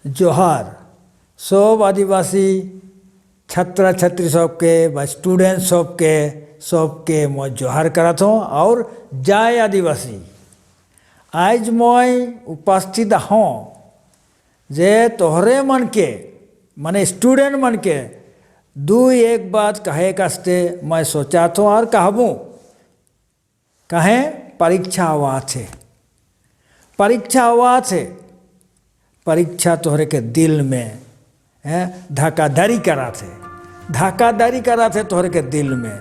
जोहार सब आदिवासी छात्र छात्री सबके व स्टूडेंट सबके मैं जोहार करत हूँ और जय आदिवासी। आज मैं उपस्थित हूँ जे तोहरे मन के माने स्टूडेंट मन के दू एक बात कहे कास्ते मैं सोचा तो और कहबू कहे परीक्षा हुआ थे परीक्षा तोहरे के दिल में है धक्काधारी करा थे तोहरे के दिल में।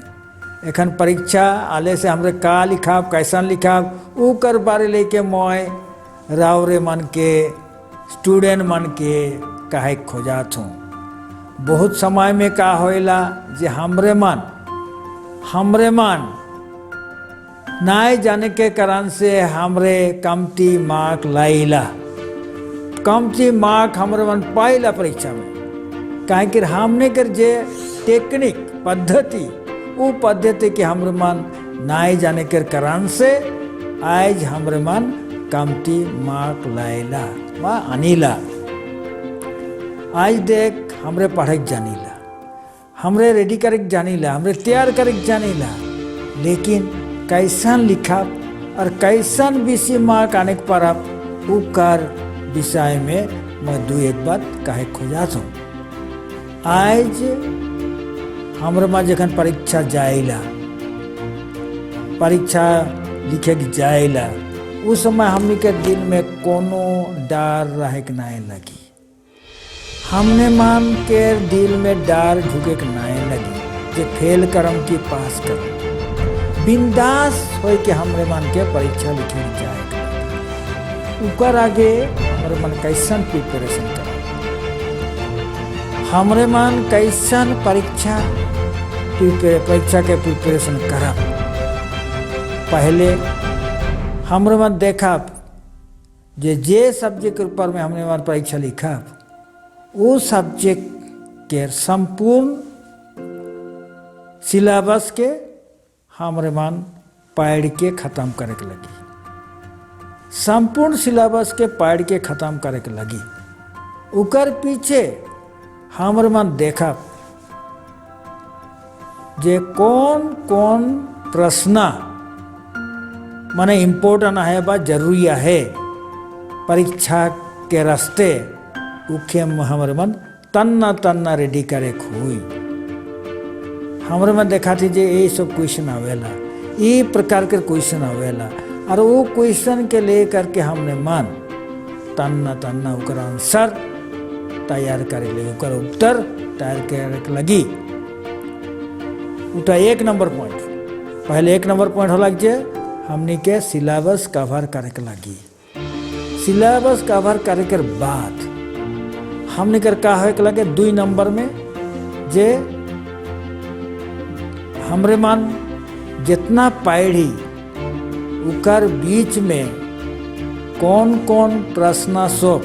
एखन परीक्षा आले से हमरे का लिखाब कैसन लिखाब ऊ कर बारे लेके मैं रावरे मन के स्टूडेंट मन के काहे खोजात हूँ। बहुत समय में का होइला जे हमरे मन नाय जाने के कारण से हमरे कमती मार्क लाइला कमती मार्क हमरे मन पाइला परीक्षा में। काहे कि हमने कर जे टेक्निक पद्धति वो पद्धति के हमरे मन नाय जाने के कारण से आज हमरे मन कमती मार्क लाइला व अनिला। आज देख हमरे पढ़े जानीला हमरे रेडी करे जानीला हमरे तैयार करे जानीला, लेकिन कैसन लिखा और कैसन विषय मार्क आने पर आप उकर विषय में मैं दू एक बात कहे खोजात हूँ। आज हमरे माँ जखन परीक्षा जाइला परीक्षा लिखे जाइला उस समय हमने के दिल में कोनो डर रहे के नहीं लगी। हमने मान के दिल में डर ढुके के नहीं लगी जे फेल करम की पास करम बिंदास हो के हमरे मन के परीक्षा लिखे जाएगा। ऊपर आगे हमरे मन कैसन प्रिपरेशन कर हमरे मन कैसन परीक्षा के प्रिपरेशन करब। पहले हमरे मन देखा जे सब्जेक्ट के ऊपर में हमरे मन परीक्षा लिखब वो सब्जेक्ट के संपूर्ण सिलेबस के हमरे मन पढ़ के ख़त्म करे के लगी। संपूर्ण सिलेबस के पढ़ के ख़त्म करे के लगी। उकर पीछे हमरे मन देखा जे कौन कौन प्रश्न माने इम्पोर्टेंट है बा जरूरी है परीक्षा के रास्ते उखे हमरे मन तन्ना रेडी करे हुई। हमरे में देखा थी जे ये सब क्वेश्चन आवेला ये प्रकार के क्वेश्चन आवेला और वो क्वेश्चन के ले करके हमने मन तन्ना उकर आंसर तैयार करे ले उकर उत्तर तैयार करे लगी। उठा एक नंबर पॉइंट पहले एक नंबर पॉइंट होला जे हमनी के सिलेबस कवर करे के लगी। सिलेबस कवर करे के बाद हमने कर का है के लगे 2 नंबर में जे हमरे मन जितना पढ़ी उकर बीच में कौन कौन प्रश्न सब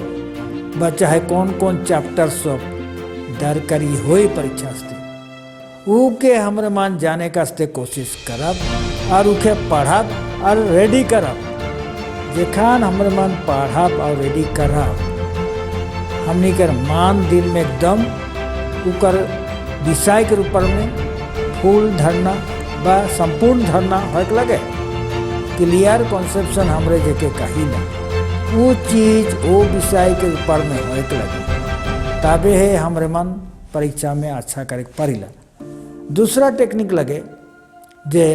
बच्चा है कौन कौन चैप्टर सब दरकारी होई परीक्षा से ऊ के हमरे मन जाने का कोशिश करब और उके पढ़ब और रेडी करब। जेखान हमरे मन पढ़ब और रेडी करब हमनी कर मान दिल में एकदम उकर विषय के ऊपर में फूल धरना व संपूर्ण धरना होके लगे। क्लियर कॉन्सेप्शन हमरे जेके कहिला वो चीज वो विषय के ऊपर में होके लगे तबे है हमरे मन परीक्षा में अच्छा करे पड़िला। दूसरा टेक्निक लगे जे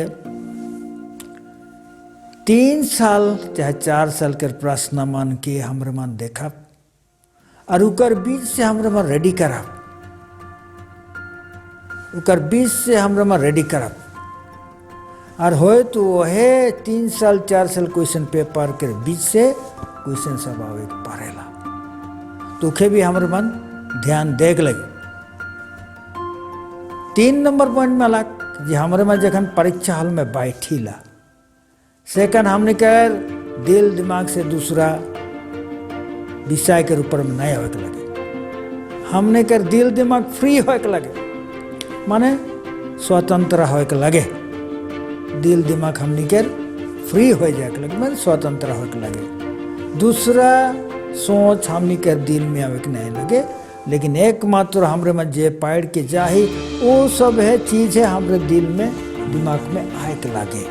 3 साल चाहे 4 साल के प्रश्न मन के हमरे मन देखा और उकर बीच से हमरे मन रेडी करब उकर बीच से हमरे मन रेडी करब और होए तो वहे 3 साल 4 साल क्वेश्चन पेपर के बीच से क्वेश्चन सब आवे पड़ेला तो उखे भी हमरे मन ध्यान देग लगे। 3 नंबर पॉइंट में अलग जे हमरे मन जखन परीक्षा हॉल में बैठीला सेकंड हमने कर दिल दिमाग से दूसरा विषय के ऊपर में नहीं होके लगे। हमने कर दिल दिमाग फ्री होके लगे माने स्वतंत्र होके लगे। दिल दिमाग हमने कर फ्री हो जाके लगे माने स्वतंत्र होके लगे। दूसरा सोच हमनी के दिल में आवे के नहीं लगे, लेकिन एकमात्र हमरे में जे पढ़ के जाही वो सब है चीज है हमरे दिल में दिमाग में आए के लागे।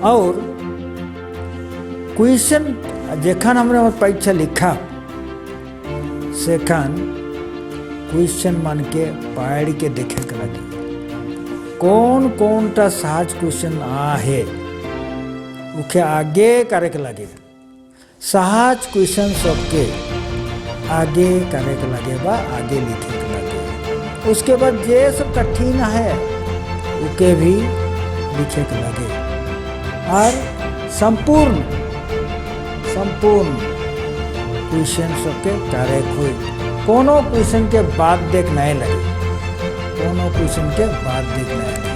और क्वेश्चन जेखन हमरे परीक्षा लिखा सेखन क्वेश्चन मन के पढ़ के देखे के लगे कौन कौन टा सहज क्वेश्चन आहे उके आगे करे के लगे। सहज क्वेश्चन सबके आगे करे के लगे बा आगे लिखे के लगे। उसके बाद जे सब कठिन है उके भी लिखे के लगे। और संपूर्ण क्वेश्चन सबके करे हुई कोनो क्वेश्चन के बाद देख नहीं लगे, कोनो क्वेश्चन के बाद देख नहीं लगे।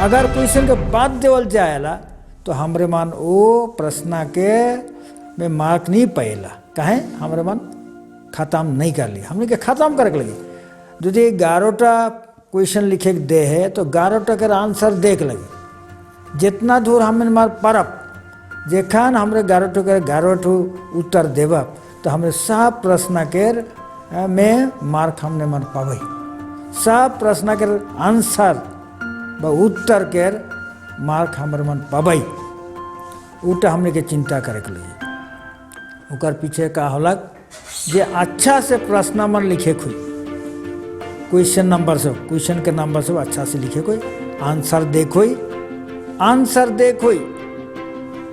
अगर क्वेश्चन के बाद देवल जाएला तो हमरे मन वो प्रश्न के में मार्क नहीं पाएला, काहे हमरे मन खत्म नहीं कर ली, हमने के खत्म करके लगी। यदि 11टा क्वेश्चन लिखे के दे है तो 11टा के आंसर देख लगे। जितना दूर हमने मार परब जेखन हमरे 11ठो उत्तर देवा तो हमरे सब प्रश्न के में मार्क हमने मन पावे। सब प्रश्न के आंसर व उत्तर के मार्क हमरे मन पावे। उटा हमने के चिंता करे के लिए ओकर पीछे का होलक जे अच्छा से प्रश्न मन लिखे कोई क्वेश्चन के नंबर सब अच्छा से लिखे कोई आंसर देखो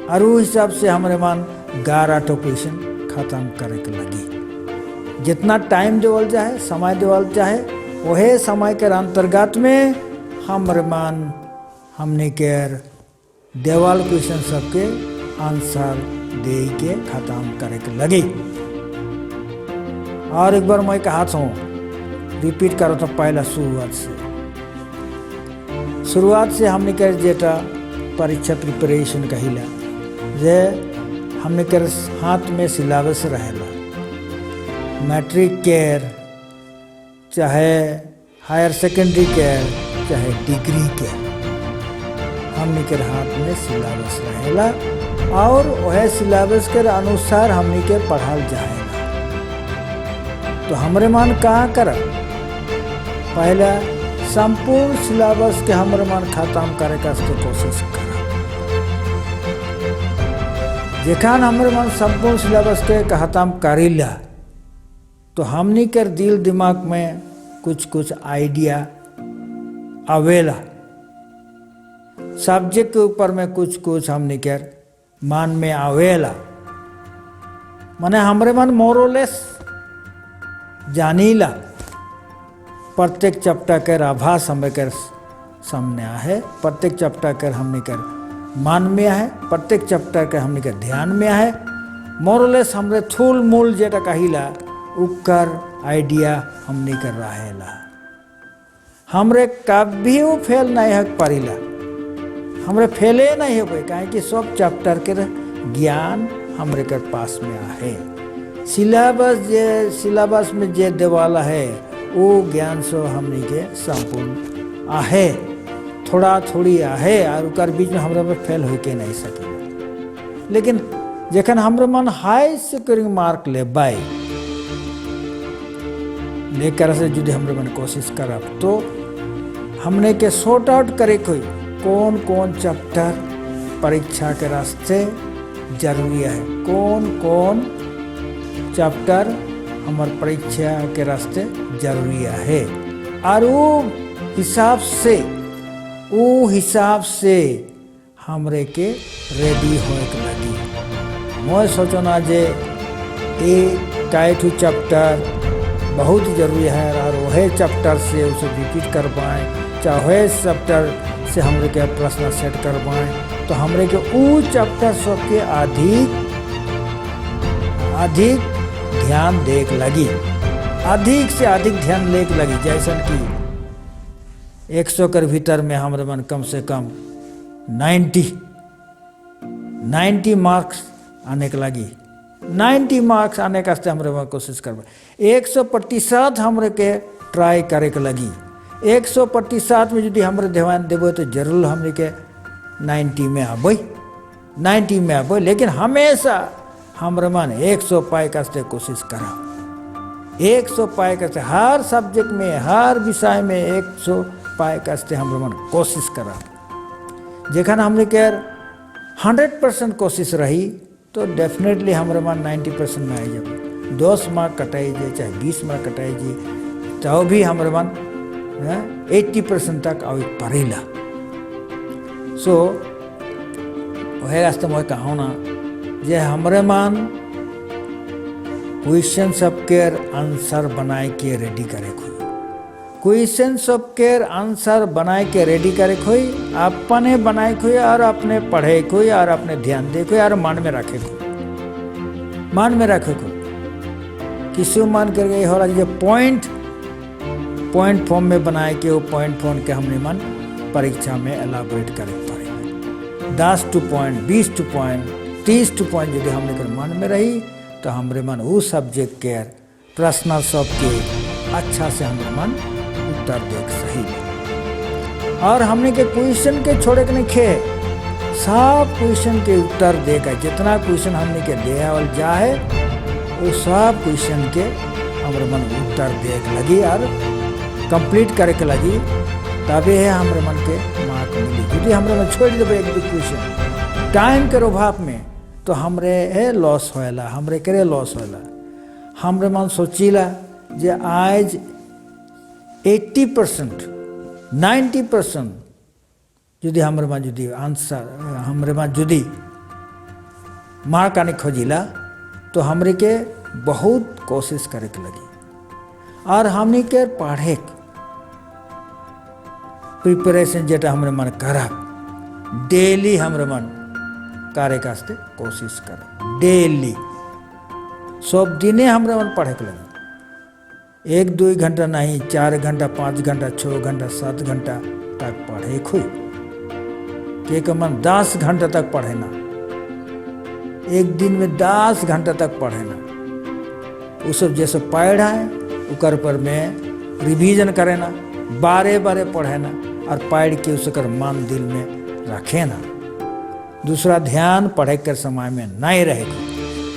और उस हिसाब से हमारे मन 11 क्वेश्चन खत्म करे के लगी। जितना टाइम देवल जाए समय देवल चाहे वही समय के अंतर्गत में हमारे मन हमने के देवल क्वेश्चन सबके आंसर दे के खत्म करे के लगी। और एक बार मैं कहा था रिपीट करो तो पहला शुरुआत से हमने के जेटा परीक्षा प्रिपरेशन कहिला जे हमने के हाथ में सिलेबस रहेला। मैट्रिक केयर चाहे हायर सेकेंडरी केयर चाहे डिग्री केयर हमने के हाथ में सिलेबस रहेला और वह सिलेबस के अनुसार हमने के पढ़ाल जाएगा। तो हमरे मन कहाँ कर पहला संपूर्ण सिलेबस के हमरे मन खत्म करे का कोशिश कर। जेखन हमरे मन संपूर्ण सिलेबस के खत्म करीला तो हमनी के दिल दिमाग में कुछ आइडिया आवेला। सब्जेक्ट के ऊपर में कुछ हमनी के मन में आवेला। माने हमरे मन मोरलेस जानीला। प्रत्येक चैप्टर के आभास हमें कर सामने है, प्रत्येक चैप्टर के हमने कर मन में है, प्रत्येक चैप्टर के हमने के ध्यान में है। मोरलेस हमरे थूल मूल जेटा कहिला उकर आइडिया हमने कर रहेला। हमरे कभी वो फेल नहीं है परिला, हमरे फेले नहीं हो काहे कि सब चैप्टर के ज्ञान हमरे के पास में है। सिलेबस में जे देवाला है वो ज्ञान सो हमने के संपूर्ण आहे, थोड़ा थोड़ी आहे और उकर बीच में हमरे में फेल हो के नहीं सके। लेकिन जखन हमरे मन हाई स्कोरिंग मार्क लेकर से जुदे हमरे मन कोशिश करब तो हमने के सॉर्ट आउट करे कोई कौन कौन चैप्टर परीक्षा के रास्ते जरूरी है, कौन कौन चैप्टर हमार परीक्षा के रास्ते जरूरी है। और वो हिसाब से हमरे के रेडी होए के लगी। मैं सोचना जे काइठू चैप्टर बहुत जरूरी है और वही चैप्टर से उसे रिपीट कर पाएँ, चाहे चैप्टर से हमरे के प्रश्न सेट कर पाएँ तो हमरे के वो चैप्टर सबके अधिक ध्यान देख लगी, अधिक से अधिक ध्यान लेके लगी। जैसा कि 100 के भीतर में हमारे मन कम से कम 90 मार्क्स आने के लगी। 90 मार्क्स आने का हमारे मन कोशिश करबे। 100% हमरे के ट्राई करे के लगी। 100% में यदि हमरे ध्यान देबो तो जरूर हमरे के 90 में आबे। लेकिन हमेशा हमरे मन 100 पाए कास्ते कोशिश करा, 100 पाए कास्ते हर सब्जेक्ट में हर विषय में 100 पाए कास्ते हमरे मन कोशिश करा। जेखन हमने के 100% कोशिश रही तो डेफिनेटली हमरे मन 90% में आई जाए। 10 मार्क कटाई जाए चाहे 20 मार्क कटाई जाए तो भी हमरे मन 80% तक आवे परेला। सो वह रास्ते मैं कहूँ ना जे हमरे मन क्वेश्चन सबके आंसर बनाए के रेडी करे खोई, क्वेश्चन सबके आंसर बनाए के रेडी करे खोई, अपने बनाए खोई और अपने पढ़े खोई और अपने ध्यान दे खोई और मन में रखे खोई, मन में रखे खोई। किसी मन करके हो रहा है पॉइंट फॉर्म में बनाए के वो पॉइंट फॉर्म के हमने मन परीक्षा में एलाबोरेट करे पड़ेगा। 10 two point, 20 two point, 30 two point यदि हमने कर मन में रही तो हमरे मन वो सब्जेक्ट के प्रश्न सब के अच्छा से हमरे मन उत्तर देख सही। और हमने के क्वेश्चन के छोड़े के नहीं खे, सब क्वेश्चन के उत्तर देगा। जितना क्वेश्चन हमने के देवल जाए वो सब क्वेश्चन के हमरे मन उत्तर देख लगी और कंप्लीट करे के लगी, तबे है हमरे मन के मार्क मिली। यदि हमरे मन छोड़ देवे एक दो क्वेश्चन टाइम के अभाव में तो हमरे है लॉस होएला, हमरे करे लॉस होएला। हमरे मन सोचीला जे आज 80% 90% यदि हमरे मन यदि आंसर हमरे मन यदि मार्क आने खोजिला तो हमरे के बहुत कोशिश करे के लगी और हमने के पढ़े प्रिपरेशन जेटा हमरे मन करब डेली हमरे मन करे कास्ते कोशिश करब डेली सब दिने हमरे मन पढ़े के लगी। 1-2 घंटा नहीं, 4 घंटा, 5 घंटा, 6 घंटा, 7 घंटा तक पढ़े खोई के मन 10 घंटा तक पढ़े ना, एक दिन में 10 घंटा तक पढ़े ना। वो सब जैसे पढ़ा है उकर पर में रिवीजन करे ना, बारे बारे पढ़े ना और पढ़ के उसकर मन दिल में रखे ना। दूसरा ध्यान पढ़े के समय में नहीं रहेगा,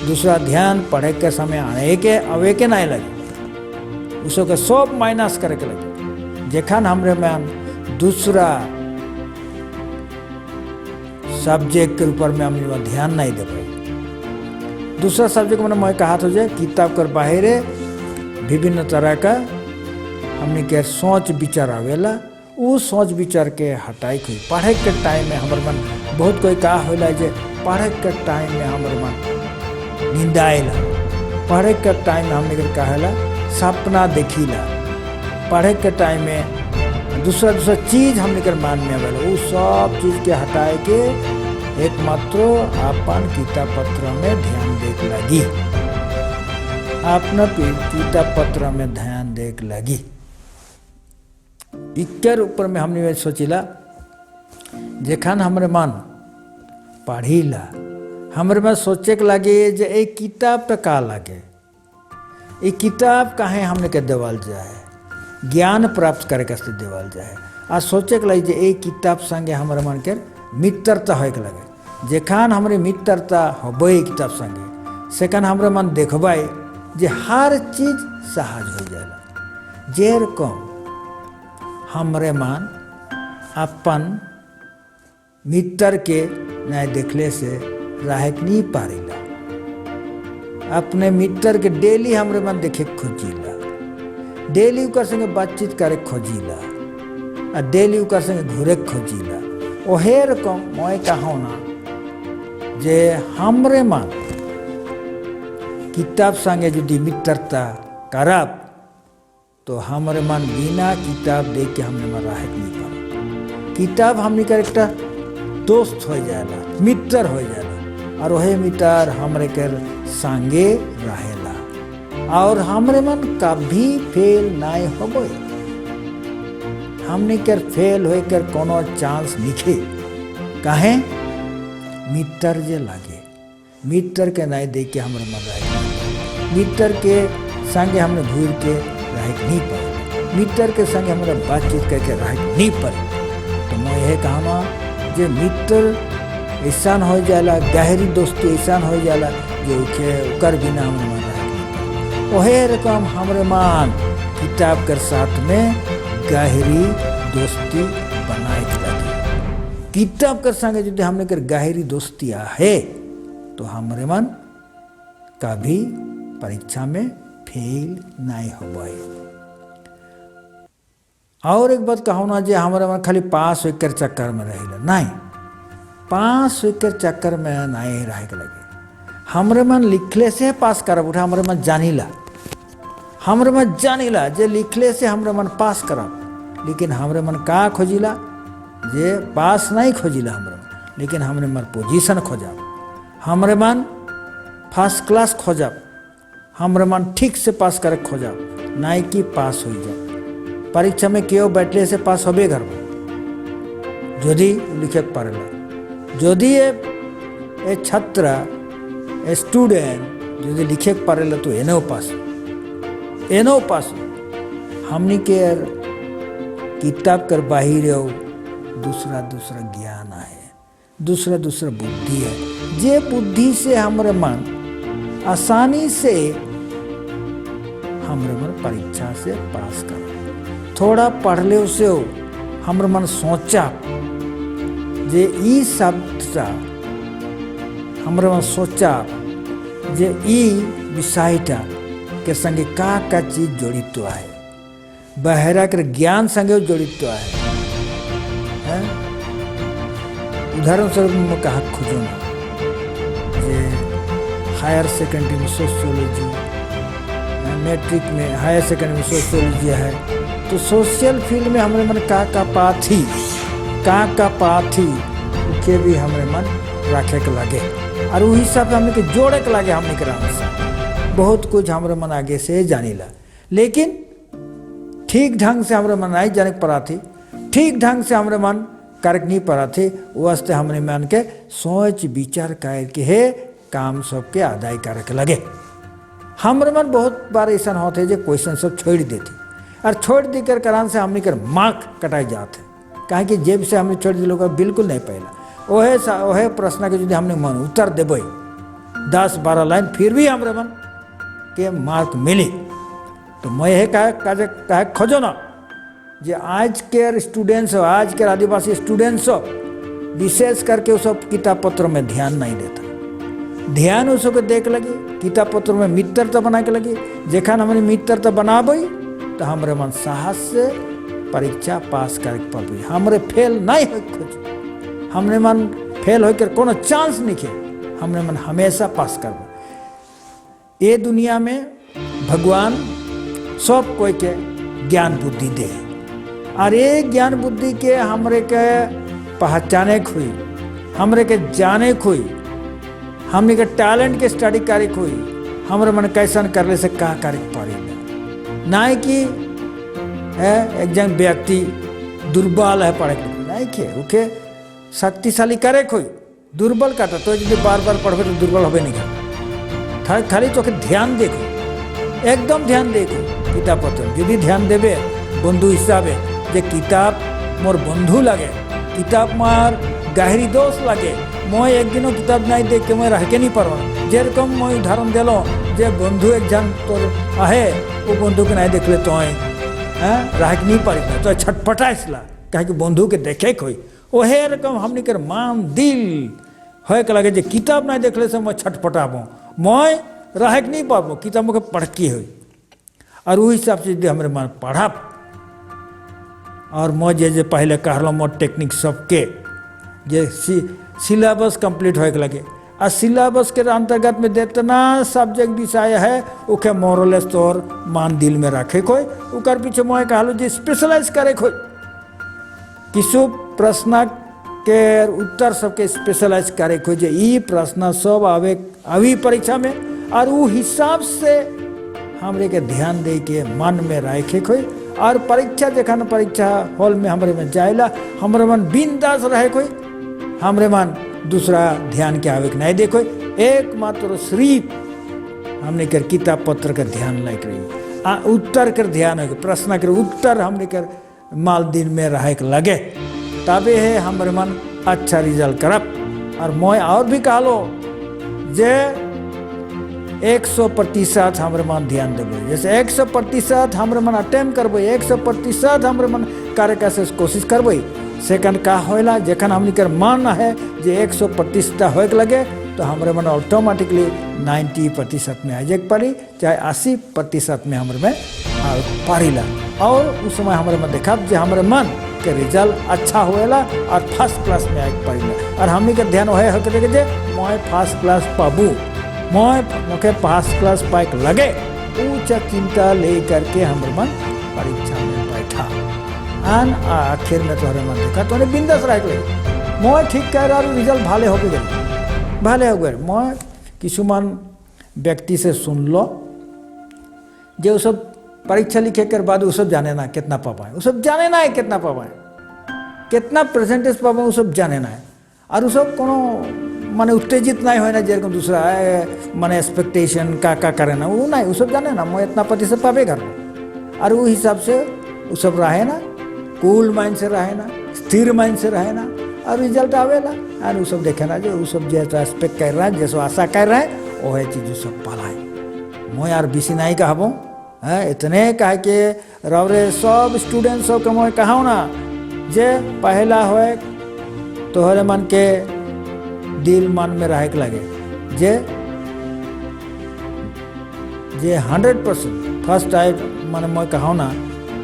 दूसरा ध्यान पढ़े के समय आवे के नहीं लगे, उसको सब माइनस करे के लगे। जेखन हमरे मन दूसरा सब्जेक्ट के ऊपर में हम ध्यान नहीं दे पाए, दूसरा सब्जेक्ट मैंने मैं कहा था किताब कर बाहरे विभिन्न तरह का हमने के सोच विचार आवेला, वो सोच विचार के हटाई कोई पढ़े के टाइम में हमर मन बहुत कोई कहा होला जे पढ़े के टाइम में हमर मन नींद आएला, पढ़े के टाइम में हमने के कहेला सपना देखीला, पढ़े के टाइम में दूसरा चीज हमने के मन में आवेला, वो सब चीज के हटाए के एकमात्र अपन किताब पत्र में ध्यान देख लगी, अपना किताब पत्र में ध्यान देख लगी। इक्कर ऊपर में हमने सोचिला जेखन हमरे मन पढ़ीला हमरे में सोचे के लगे जे एक किताब पे का लगे, एक किताब काहे हमने के देवल जाए, ज्ञान प्राप्त करे के देवल जाए। आ सोचे के लगे जे एक किताब संगे हमरे मन के मित्रता होए के लगे। जेखन हमरे मित्रता होबे किताब संगे सेकन हमरे मन देखबाई जे हर चीज सहज हो जाएगा। जेरकम हमरे मन अपन मित्र के नहीं देखले से रह नहीं पारेला, अपने मित्र के डेली हमरे मन देखे खोजीला, डेली उकर संगे बातचीत करे खोजीला, और डेली उकर संगे घूरे खोजीला। ओहे रकम मैं कहूँ ना जे हमरे मन किताब संगे यदि मित्रता करब तो हमरे मन बिना किताब देख के हमने मन रह नहीं पाए। किताब हमने का एक दोस्त हो जाएला, मित्र हो जाएला, और वही मित्र हमरे कर संगे रहेला और हमरे मन कभी फेल नहीं होबे। हमने कर फेल होए कर कोनो चांस निखे, काहे मित्र जे लागे, मित्र के नहीं देख के हमरे मन रहे, मित्र के संगे हमने घूर के रह नहीं पाए, मित्र के संगे हमारा बातचीत करके रह नहीं पाए। तो मैं यह कहना जे मित्र ऐसा हो जाला, गहरी दोस्ती ऐसा हो जाला लगे उके उकर बिना हमरे मन रहे। ओहे रकम हमरे मान किताब कर साथ में गहरी दोस्ती बनाए के लगे। किताब कर संगे यदि हमने कर गहरी दोस्ती है तो हमरे मन कभी परीक्षा में फेल नहीं होबे। और एक बात कहूँ ना, जे हमारे मन खाली पास होकर चक्कर में रहिला नहीं, पास होकर चक्कर में नहीं रहे के लगे। हमरे मन लिखले से पास करब उठा हमरे मन जानिला, हमरे मन जानिला जे लिखले से हमरे मन पास करब। लेकिन हमरे मन का खोजिला, जे पास नहीं खोजिला हमरे मन, लेकिन हमरे मन पोजीशन खोजब, हमरे मन फर्स्ट क्लास खोजब, हमरे मन ठीक से पास करे खोजब, नहीं कि पास हो जाए। परीक्षा में क्यों बैठले से पास होबे घर में यदि लिखे पड़ेला। यदि ये छात्र स्टूडेंट यदि लिखे पड़ेला तो एनो पास हमनी के किताब कर बाहिर दूसरा ज्ञान है, दूसरा बुद्धि है, जे बुद्धि से हमरे मन आसानी से हमरे मन परीक्षा से पास कर। थोड़ा पढ़ ले उसे हमरे मन सोचा जे ई शब्द हमरे मन सोचा जे ई विषयटा के संगे का चीज जड़ित है, बहरा के ज्ञान संगे जड़ित है। उदाहरण स्वरूप में कहा खोजो ना, जे हायर सेकेंडरी में सोशियोलॉजी, मैट्रिक में हायर सेकेंडरी में सोशियोलॉजी है, तो सोशल फील्ड में हमरे मन का पाथी के भी हमरे मन रखे के लगे, और वही सब हमने के जोड़े के लगे। हमने के बहुत कुछ हमरे मन आगे से जानिला, लेकिन ठीक ढंग से हमरे मन नहीं जाने पड़ा थी, ठीक ढंग से हमरे मन करके नहीं पड़ा थे। वास्ते हमरे मन के सोच विचार करके है काम सबके अदाय करे के लगे। हमरे मन बहुत बार ऐसा होते जे क्वेश्चन सब छोड़ देती, और छोड़ दी कर करान से हमने कर मार्क कटाई जाते, कहे कि जेब से हमने छोड़ दिलो बिल्कुल नहीं पहला ओहे प्रश्न के यदि हमने मन उत्तर देवे 10-12 लाइन फिर भी हमरे मन के मार्क मिली, तो मैं यह कहे खोजो ना जे आज के स्टूडेंट्स हो, आज के आदिवासी स्टूडेंट्स हो, विशेष करके उस सब किताब पत्र में ध्यान नहीं देता। ध्यान उस सबके देख लगे, किताब पत्र में मित्रता बना के लगे। जखन हमने मित्रता बनाबे तो हमरे मन साहस से परीक्षा पास करके पड़े, हमरे फेल नहीं हो खोज, हमरे मन फेल होकर कोनो चांस नहीं है, हमरे मन हमेशा पास करबो। ये दुनिया में भगवान सब कोई के ज्ञान बुद्धि दे, और ये ज्ञान बुद्धि के हमरे के पहचाने खुई, हमरे के जाने खुई, हमरे के टैलेंट के स्टडी करे खुई, हमरे मन कैसन करले से का करे पड़े, नहीं कि एक जन व्यक्ति दुर्बल है पढ़े नहीं के उके शक्तिशाली करे कोई दुर्बल काटा, तो यदि बार पढ़बे तो दुर्बल होबे नहीं कर। खाली तो ध्यान देखो, एकदम ध्यान देखो किताब पत्र यदि ध्यान देवे बंधु हिसाबे जे किताब मोर बंधु लगे, किताब मार गहरी दोस्त लगे। मैं एक दिनों किताब नहीं देख के मैं रह के नहीं पढ़वा, जेरकम मैं उदाहरण दिलो जे बंधु एक जन तो आहे वो बंधु के नहीं देख ले तो रह के नहीं पड़ी तो छटपटाइसला, कहे कि बंधु के देखे कोई ओहे रकम हमने कर मान दिल हो के लगे जे किताब नहीं देखले से मैं छटपटाबो, मैं रह के नहीं पाबो, किताब के पढ़ के हो। और वही हिसाब से हमारे मन पढ़ब, और मैं जे पहले कहलो मोर टेक्निक सबके जे सिलेबस कंप्लीट हो के लगे, और सिलेबस के अंतर्गत में जितना सब्जेक्ट विषय है उके मोरलेस तौर मान दिल में रखे कोई, उकर पीछे मैं कहलो जे स्पेशलाइज करे कोई, किसु प्रश्न के उत्तर सबके स्पेशलाइज करे कोई, जे ई प्रश्न सब आवे अभी परीक्षा में, और वो हिसाब से हमरे के ध्यान दे के मन में रखे कोई, और परीक्षा जखन परीक्षा हॉल में हमरे में जाइला हमरे मन बिंदास रहे कोई, हमरे मन दूसरा ध्यान के आवे नहीं देखो, एकमात्र सिर्फ हमने कर किताब पत्र का ध्यान लायक रही, उत्तर कर ध्यान हो, प्रश्न कर उत्तर हमने कर माल दिन में रहे लगे, तबे है हमारे मन अच्छा रिजल्ट करब। और मैं और भी कहलो जे 100% हमरे मन ध्यान देवे। जैसे 100% हमरे मन अटेम्प्ट करबे, 100% हमरे मन कार्य कैसे कोशिश करबे। सेकंड का होएला जखन हमनी के मन है जे 100% होए के लगे तो हमरे मन ऑटोमेटिकली 90% में आ जाए पारी, चाहे 80% में हमरे में पारीला। और उस समय हमरे में देखा जे हमरे मन के रिजल्ट अच्छा होएला और फर्स्ट क्लास में आए पारीला। और हमनी के ध्यान वह होके जे मैं फर्स्ट क्लास पाबू, मैं फर्स्ट क्लास पाइक लगे, ऊंचा चिंता ले करके हमरे मन परीक्षा में बैठा। आन आखिर में तोहरे मन देखा तो बिंदास रह गए, मैं ठीक कह रहा रिजल्ट भाले हो गए, भाले हो गए। मैं किसुमान व्यक्ति से सुन लो जो सब परीक्षा लिखे के बाद वो सब जाने ना कितना पा पाए, वो सब जाने ना है कितना पा पाए, कितना परसेंटेज पा पाए वो सब जाने ना है। और वो सब कोनो माने उत्तेजित नहीं होना जे दूसरा माने एक्सपेक्टेशन का करे ना, वो नहीं, वो सब जाने ना मैं इतना प्रतिशत पावे घर। और वो हिसाब से वो सब रहे ना, कूल माइंड से रहे ना, स्थिर माइंड से रहे ना, और रिजल्ट आवेला। और वो सब देखे ना जो वो सब जैसा एक्सपेक्ट कर रहा है, जैसा आशा कर रहा है वह चीज़ सब पाला है। मैं यार बेसी नहीं कहबो है, इतने कह के रवरे सब स्टूडेंट सब के मैं कहूँ ना जे पहला होए तोहरे मन के दिल मन में रहे के लगे जे 100% फर्स्ट आए मन मैं कहूँ ना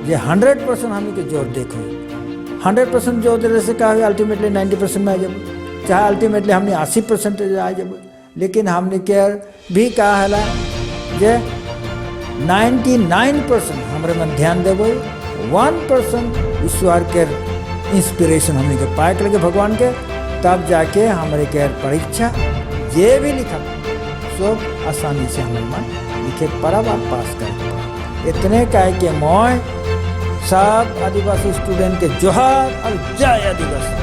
जे 100% हम के जोर देखो, 100% जोर दे से कहा अल्टीमेटली 90% में आ जब, चाहे अल्टीमेटली हमने 80% आ जब। लेकिन हमने के भी कहा है जे 99% हमारे मन ध्यान देवे, 1% ईश्वर के इंस्पिरेशन हमने के पाए लगे भगवान के, तब जाके हमारे के परीक्षा ये भी लिखा सब आसानी से हमारे मन लिखे पढ़ब और पास कर। इतने कह के मैं सब आदिवासी स्टूडेंट के जोहार और जय आदिवासी।